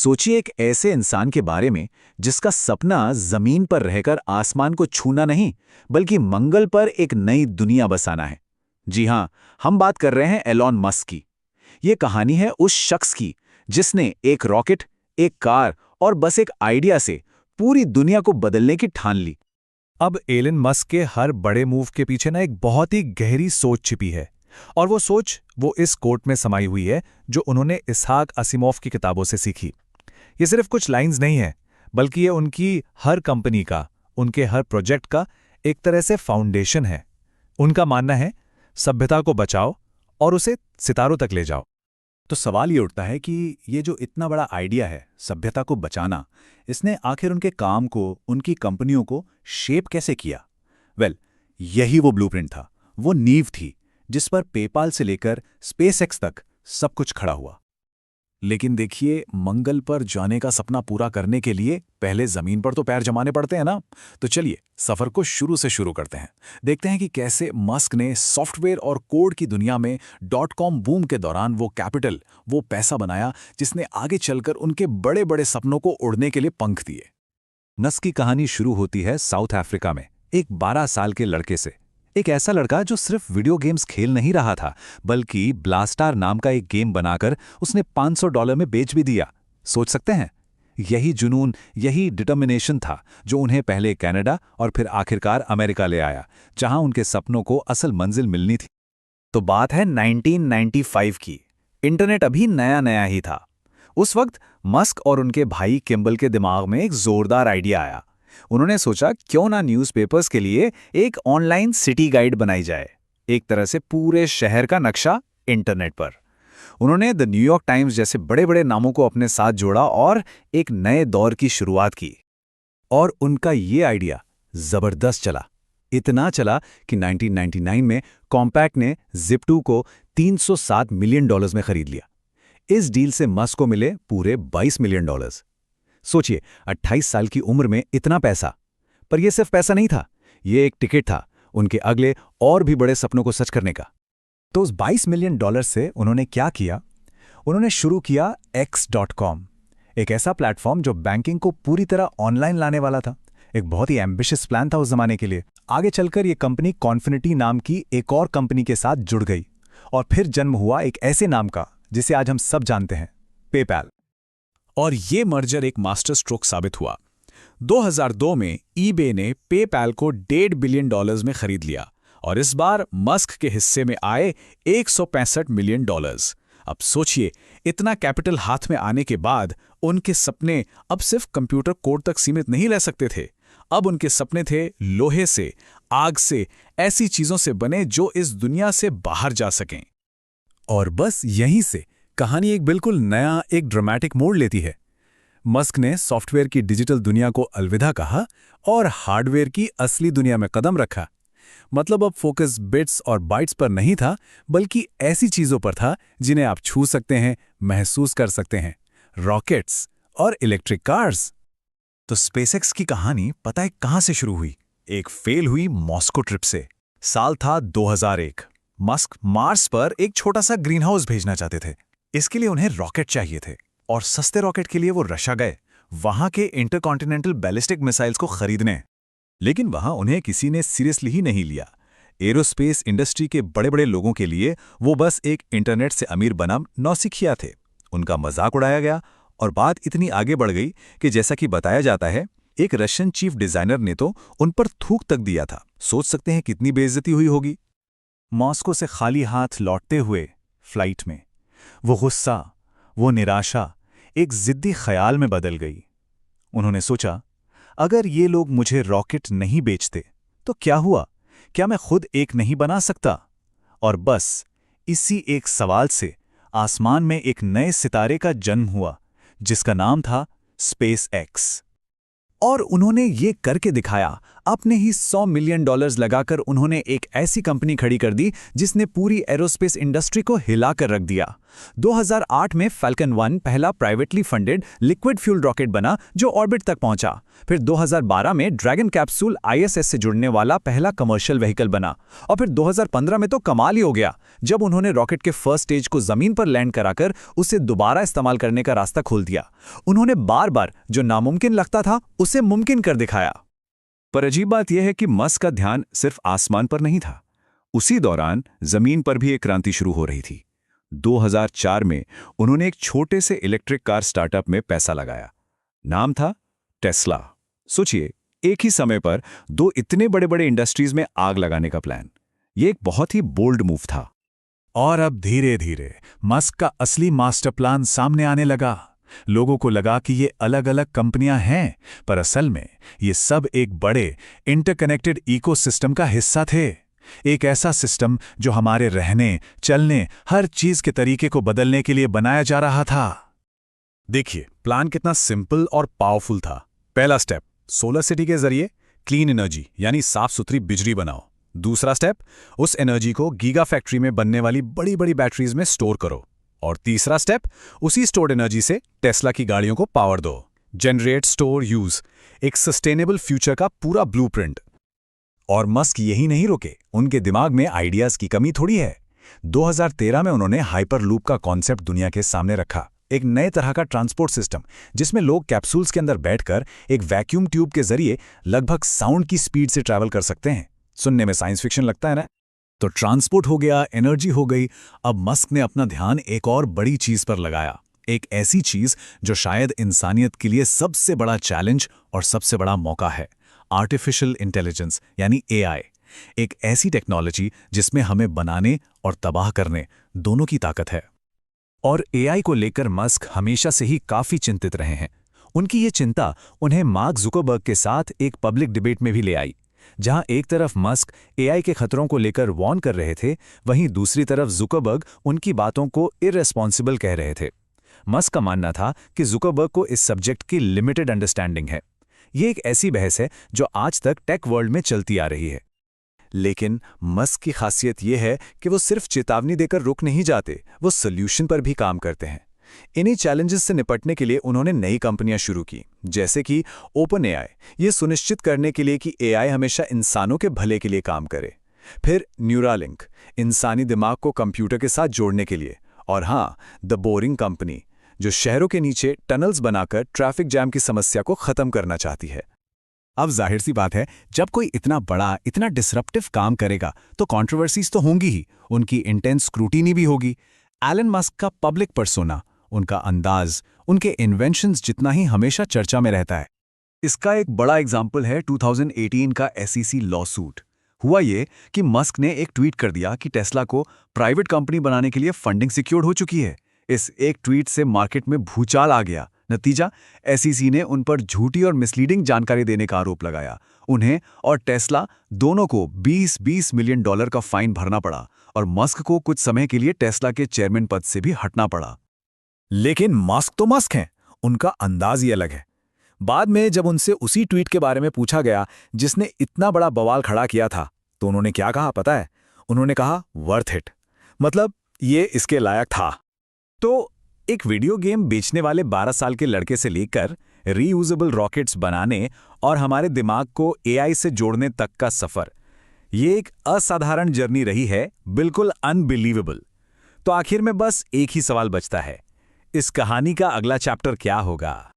सोचिए एक ऐसे इंसान के बारे में जिसका सपना जमीन पर रहकर आसमान को छूना नहीं, बल्कि मंगल पर एक नई दुनिया बसाना है। जी हां, हम बात कर रहे हैं एलॉन मस्क की। ये कहानी है उस शख्स की जिसने एक रॉकेट, एक कार और बस एक आइडिया से पूरी दुनिया को बदलने की ठान ली। अब एलन मस्क के हर बड़े मूव के पीछे ना एक बहुत ही गहरी सोच छिपी है। और वो सोच वो इस कोट में समाई हुई है जो उन्होंने इसहाक असिमोव की किताबों से सीखी। ये सिर्फ कुछ लाइंस नहीं है, बल्कि ये उनकी हर कंपनी का, उनके हर प्रोजेक्ट का एक तरह से फाउंडेशन है। उनका मानना है, सभ्यता को बचाओ और उसे सितारों तक ले जाओ। तो सवाल ये उठता है कि ये जो इतना बड़ा आइडिया है सभ्यता को बचाना, इसने आखिर उनके काम को, उनकी कंपनियों को शेप कैसे किया? यही वो ब्लूप्रिंट था, वो नींव थी जिस पर पेपाल से लेकर स्पेसएक्स तक सब कुछ खड़ा हुआ। लेकिन देखिए, मंगल पर जाने का सपना पूरा करने के लिए पहले जमीन पर तो पैर जमाने पड़ते हैं ना। तो चलिए सफर को शुरू से शुरू करते हैं। देखते हैं कि कैसे मस्क ने सॉफ्टवेयर और कोड की दुनिया में .com बूम के दौरान वो कैपिटल, वो पैसा बनाया जिसने आगे चलकर उनके बड़े बड़े सपनों को उड़ने के लिए पंख दिए। मस्क की कहानी शुरू होती है साउथ अफ्रीका में एक 12 साल के लड़के से। एक ऐसा लड़का जो सिर्फ वीडियो गेम्स खेल नहीं रहा था, बल्कि ब्लास्टार नाम का एक गेम बनाकर उसने $500 में बेच भी दिया। सोच सकते हैं, यही जुनून, यही डिटर्मिनेशन था जो उन्हें पहले कनाडा और फिर आखिरकार अमेरिका ले आया, जहां उनके सपनों को असल मंजिल मिलनी थी। तो बात है 1995 की। इंटरनेट अभी नया नया ही था। उस वक्त मस्क और उनके भाई किम्बल के दिमाग में एक जोरदार आइडिया आया। उन्होंने सोचा, क्यों ना न्यूज़पेपर्स के लिए एक ऑनलाइन सिटी गाइड बनाई जाए, एक तरह से पूरे शहर का नक्शा इंटरनेट पर। उन्होंने द न्यूयॉर्क टाइम्स जैसे बड़े बड़े नामों को अपने साथ जोड़ा और एक नए दौर की शुरुआत की। और उनका ये आइडिया जबरदस्त चला। इतना चला कि 1999 में कॉम्पैक्ट ने Zip2 को $307 मिलियन में खरीद लिया। इस डील से मस्क को मिले पूरे $22 मिलियन। सोचिए, 28 साल की उम्र में इतना पैसा। पर यह सिर्फ पैसा नहीं था, यह एक टिकट था उनके अगले और भी बड़े सपनों को सच करने का। तो उस $22 मिलियन से उन्होंने क्या किया? उन्होंने शुरू किया X.com, एक ऐसा प्लेटफॉर्म जो बैंकिंग को पूरी तरह ऑनलाइन लाने वाला था। एक बहुत ही एम्बिशियस प्लान था उस जमाने के लिए। आगे चलकर यह कंपनी कॉन्फिनिटी नाम की एक और कंपनी के साथ जुड़ गई और फिर जन्म हुआ एक ऐसे नाम का जिसे आज हम सब जानते हैं, पेपैल। और ये मर्जर एक मास्टर स्ट्रोक साबित हुआ। 2002 में ईबे ने पेपैल को $1.5 बिलियन में खरीद लिया और इस बार मस्क के हिस्से में आए $165 मिलियन। अब सोचिए, इतना कैपिटल हाथ में आने के बाद उनके सपने अब सिर्फ कंप्यूटर कोड तक सीमित नहीं रह सकते थे। अब उनके सपने थे लोहे से, आग से, ऐसी चीजों से बने जो इस दुनिया से बाहर जा सकें। और बस यहीं से कहानी एक बिल्कुल नया, एक ड्रामेटिक मोड़ लेती है। मस्क ने सॉफ्टवेयर की डिजिटल दुनिया को अलविदा कहा और हार्डवेयर की असली दुनिया में कदम रखा। मतलब अब फोकस बिट्स और बाइट्स पर नहीं था, बल्कि ऐसी चीजों पर था जिन्हें आप छू सकते हैं, महसूस कर सकते हैं। रॉकेट्स और इलेक्ट्रिक कार्स। तो स्पेसएक्स की कहानी पता है कहां से शुरू हुई? एक फेल हुई मॉस्को ट्रिप से। साल था 2001। मस्क मार्स पर एक छोटा सा ग्रीन हाउस भेजना चाहते थे। इसके लिए उन्हें रॉकेट चाहिए थे और सस्ते रॉकेट के लिए वो रशिया गए, वहां के इंटरकॉन्टिनेंटल बैलिस्टिक मिसाइल्स को खरीदने। लेकिन वहां उन्हें किसी ने सीरियसली ही नहीं लिया। एरोस्पेस इंडस्ट्री के बड़े बड़े लोगों के लिए वो बस एक इंटरनेट से अमीर बना नौसिखिया थे। उनका मजाक उड़ाया गया और बात इतनी आगे बढ़ गई कि जैसा कि बताया जाता है, एक रशियन चीफ डिजाइनर ने तो उन पर थूक तक दिया था। सोच सकते हैं कितनी बेइज्जती हुई होगी। मॉस्को से खाली हाथ लौटते हुए फ्लाइट में वो गुस्सा, वो निराशा एक जिद्दी ख्याल में बदल गई। उन्होंने सोचा, अगर ये लोग मुझे रॉकेट नहीं बेचते तो क्या हुआ? क्या मैं खुद एक नहीं बना सकता? और बस इसी एक सवाल से आसमान में एक नए सितारे का जन्म हुआ जिसका नाम था स्पेसएक्स। और उन्होंने ये करके दिखाया। अपने ही $100 मिलियन लगाकर उन्होंने एक ऐसी कंपनी खड़ी कर दी जिसने पूरी एरोस्पेस इंडस्ट्री को हिलाकर रख दिया। 2008 में फैल्कन 1 पहला privately funded liquid fuel rocket बना जो ऑर्बिट तक पहुंचा। फिर 2012 में ड्रैगन कैप्सूल ISS से जुड़ने वाला पहला कमर्शियल व्हीकल बना। और फिर 2015 में तो कमाल ही हो गया जब उन्होंने रॉकेट के फर्स्ट स्टेज को जमीन पर लैंड कराकर उसे दोबारा इस्तेमाल करने का रास्ता खोल दिया। उन्होंने बार-बार जो नामुमकिन लगता था उसे मुमकिन कर दिखाया। पर अजीब बात यह है कि मस्क का ध्यान सिर्फ आसमान पर नहीं था। उसी दौरान जमीन पर भी एक क्रांति शुरू हो रही थी। 2004 में उन्होंने एक छोटे से इलेक्ट्रिक कार स्टार्टअप में पैसा लगाया। नाम था टेस्ला। सोचिए, एक ही समय पर दो इतने बड़े-बड़े इंडस्ट्रीज में आग लगाने का प्लान। ये एक बहुत ही बोल्ड मूव था। और अब धीरे-धीरे मस्क का असली मास्टर प्लान सामने आने लगा। लोगों को लगा कि ये अलग-अलग कंपनियां हैं, पर असल में ये सब एक बड़े इंटरकनेक्टेड इकोसिस्टम का हिस्सा थे। एक ऐसा सिस्टम जो हमारे रहने, चलने, हर चीज के तरीके को बदलने के लिए बनाया जा रहा था। देखिए, प्लान कितना सिंपल और पावरफुल था। पहला स्टेप, सोलर सिटी के जरिए क्लीन एनर्जी यानी साफ सुथरी बिजली बनाओ। दूसरा स्टेप, उस एनर्जी को गीगा फैक्ट्री में बनने वाली बड़ी-बड़ी बैटरीज में स्टोर करो। और तीसरा स्टेप, उसी स्टोर्ड एनर्जी से टेस्ला की गाड़ियों को पावर दो। जनरेट, स्टोर, यूज, एक सस्टेनेबल फ्यूचर का पूरा ब्लूप्रिंट। और मस्क यही नहीं रुके, उनके दिमाग में आइडियाज की कमी थोड़ी है। 2013 में उन्होंने हाइपरलूप का कॉन्सेप्ट दुनिया के सामने रखा, एक नए तरह का ट्रांसपोर्ट सिस्टम जिसमें लोग कैप्सूल्स के अंदर बैठकर एक वैक्यूम ट्यूब के जरिए लगभग साउंड की स्पीड से ट्रैवल कर सकते हैं। सुनने में साइंस फिक्शन लगता है ना? तो ट्रांसपोर्ट हो गया, एनर्जी हो गई। अब मस्क ने अपना ध्यान एक और बड़ी चीज पर लगाया, एक ऐसी चीज जो शायद इंसानियत के लिए सबसे बड़ा चैलेंज और सबसे बड़ा मौका है, आर्टिफिशियल इंटेलिजेंस यानी AI। एक ऐसी टेक्नोलॉजी जिसमें हमें बनाने और तबाह करने दोनों की ताकत है। और AI को लेकर मस्क हमेशा से ही काफी चिंतित रहे हैं। उनकी ये चिंता उन्हें मार्क जुकरबर्ग के साथ एक पब्लिक डिबेट में भी ले आई, जहां एक तरफ मस्क AI के खतरों को लेकर वॉर्न कर रहे थे, वहीं दूसरी तरफ जुकरबर्ग उनकी बातों को इररेस्पॉन्सिबल कह रहे थे। मस्क का मानना था कि जुकरबर्ग को इस सब्जेक्ट की लिमिटेड अंडरस्टैंडिंग है। ये एक ऐसी बहस है जो आज तक टेक वर्ल्ड में चलती आ रही है। लेकिन मस्क की खासियत यह है कि वो सिर्फ चेतावनी देकर रुक नहीं जाते, वो सॉल्यूशन पर भी काम करते हैं। इन्हीं चैलेंजेस से निपटने के लिए उन्होंने नई कंपनियां शुरू की, जैसे कि OpenAI, ये सुनिश्चित करने के लिए कि AI हमेशा इंसानों के भले के लिए काम करे। फिर न्यूरालिंक, इंसानी दिमाग को कंप्यूटर के साथ जोड़ने के लिए। और हाँ, द बोरिंग कंपनी, जो शहरों के नीचे टनल्स बनाकर ट्रैफिक जैम की समस्या को खत्म करना चाहती है। अब जाहिर सी बात है, जब कोई इतना बड़ा, इतना डिसरप्टिव काम करेगा तो कंट्रोवर्सीज तो होंगी ही, उनकी इंटेंस स्क्रूटिनी भी होगी। एलन मस्क का पब्लिक पर्सोना, उनका अंदाज, उनके इन्वेंशंस जितना ही हमेशा चर्चा में रहता है। इसका एक बड़ा एग्जाम्पल है 2018 का SEC लॉसूट। हुआ ये कि मस्क ने एक ट्वीट कर दिया कि टेस्ला को प्राइवेट कंपनी बनाने के लिए फंडिंग सिक्योर्ड हो चुकी है। इस एक ट्वीट से मार्केट में भूचाल आ गया। नतीजा, SEC ने उन पर झूठी और मिसलीडिंग जानकारी देने का आरोप लगाया। उन्हें और टेस्ला दोनों को $20 मिलियन का फाइन भरना पड़ा और मस्क को कुछ समय के लिए टेस्ला के चेयरमैन पद से भी हटना पड़ा। लेकिन मस्क तो मस्क हैं, उनका अंदाज ही अलग है। बाद में जब उनसे उसी ट्वीट के बारे में पूछा गया जिसने इतना बड़ा बवाल खड़ा किया था, तो उन्होंने क्या कहा पता है? उन्होंने कहा वर्थ इट, मतलब ये इसके लायक था। तो एक वीडियो गेम बेचने वाले 12 साल के लड़के से लेकर रीयूजेबल रॉकेट्स बनाने और हमारे दिमाग को AI से जोड़ने तक का सफर, ये एक असाधारण जर्नी रही है, बिल्कुल अनबिलीवेबल। तो आखिर में बस एक ही सवाल बचता है, इस कहानी का अगला चैप्टर क्या होगा?